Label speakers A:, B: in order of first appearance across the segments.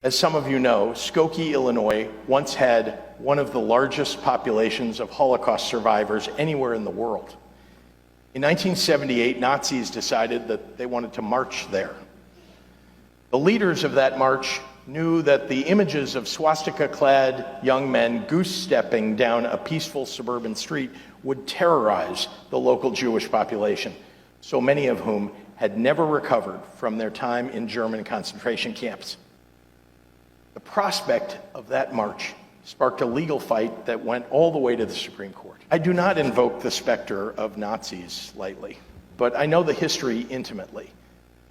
A: As some of you know, Skokie, Illinois once had one of the largest populations of Holocaust survivors anywhere in the world. In 1978, Nazis decided that they wanted to march there. The leaders of that march knew that the images of swastika-clad young men goose-stepping down a peaceful suburban street would terrorize the local Jewish population, so many of whom had never recovered from their time in German concentration camps. The prospect of that march sparked a legal fight that went all the way to the Supreme Court. I do not invoke the specter of Nazis lightly, but I know the history intimately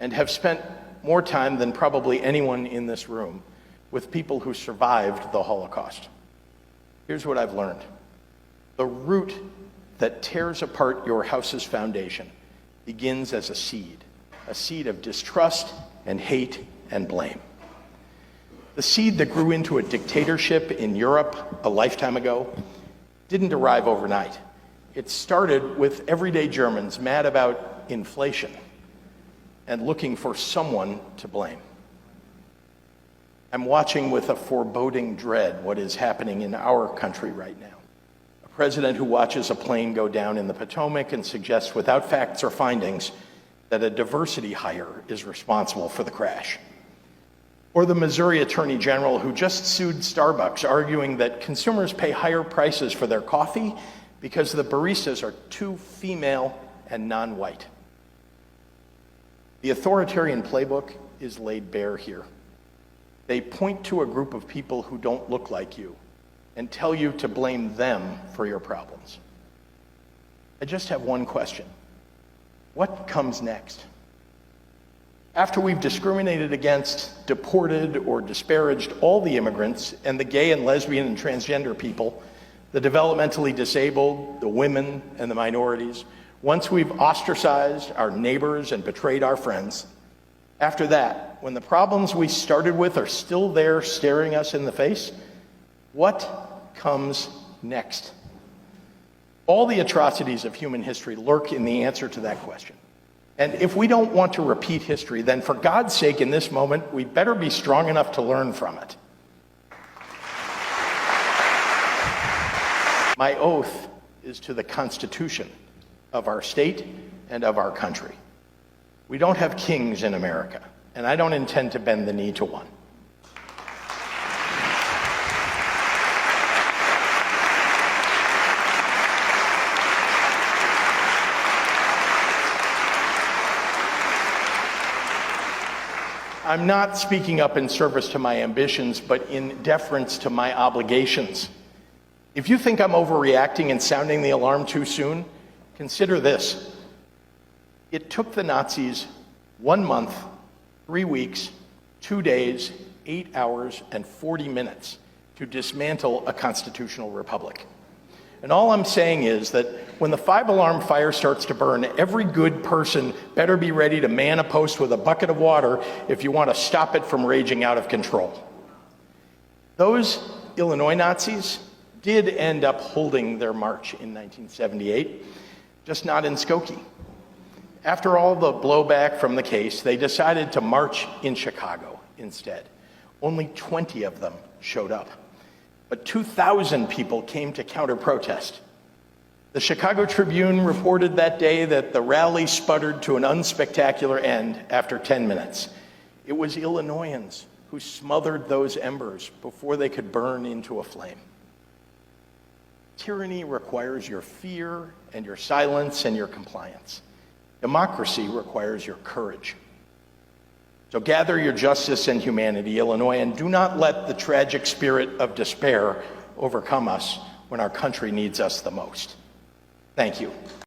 A: and have spent more time than probably anyone in this room with people who survived the Holocaust. Here's what I've learned. The root that tears apart your house's foundation begins as a seed of distrust and hate and blame. The seed that grew into a dictatorship in Europe a lifetime ago didn't arrive overnight. It started with everyday Germans mad about inflation and looking for someone to blame. I'm watching with a foreboding dread what is happening in our country right now. A president who watches a plane go down in the Potomac and suggests without facts or findings that a diversity hire is responsible for the crash. Or the Missouri Attorney General who just sued Starbucks, arguing that consumers pay higher prices for their coffee because the baristas are too female and non-white. The authoritarian playbook is laid bare here. They point to a group of people who don't look like you and tell you to blame them for your problems. I just have one question. What comes next? After we've discriminated against, deported, or disparaged all the immigrants and the gay and lesbian and transgender people, the developmentally disabled, the women and the minorities, once we've ostracized our neighbors and betrayed our friends, after that, when the problems we started with are still there staring us in the face, what comes next? All the atrocities of human history lurk in the answer to that question. And if we don't want to repeat history, then for God's sake, in this moment, we better be strong enough to learn from it. My oath is to the Constitution of our state and of our country. We don't have kings in America, and I don't intend to bend the knee to one. I'm not speaking up in service to my ambitions, but in deference to my obligations. If you think I'm overreacting and sounding the alarm too soon, consider this. It took the Nazis 1 month, 3 weeks, 2 days, 8 hours, and 40 minutes to dismantle a constitutional republic. And all I'm saying is that when the 5-alarm fire starts to burn, every good person better be ready to man a post with a bucket of water if you want to stop it from raging out of control. Those Illinois Nazis did end up holding their march in 1978, just not in Skokie. After all the blowback from the case, they decided to march in Chicago instead. Only 20 of them showed up. But 2,000 people came to counter-protest. The Chicago Tribune reported that day that the rally sputtered to an unspectacular end after 10 minutes. It was Illinoisans who smothered those embers before they could burn into a flame. Tyranny requires your fear and your silence and your compliance. Democracy requires your courage. So gather your justice and humanity, Illinois, and do not let the tragic spirit of despair overcome us when our country needs us the most. Thank you.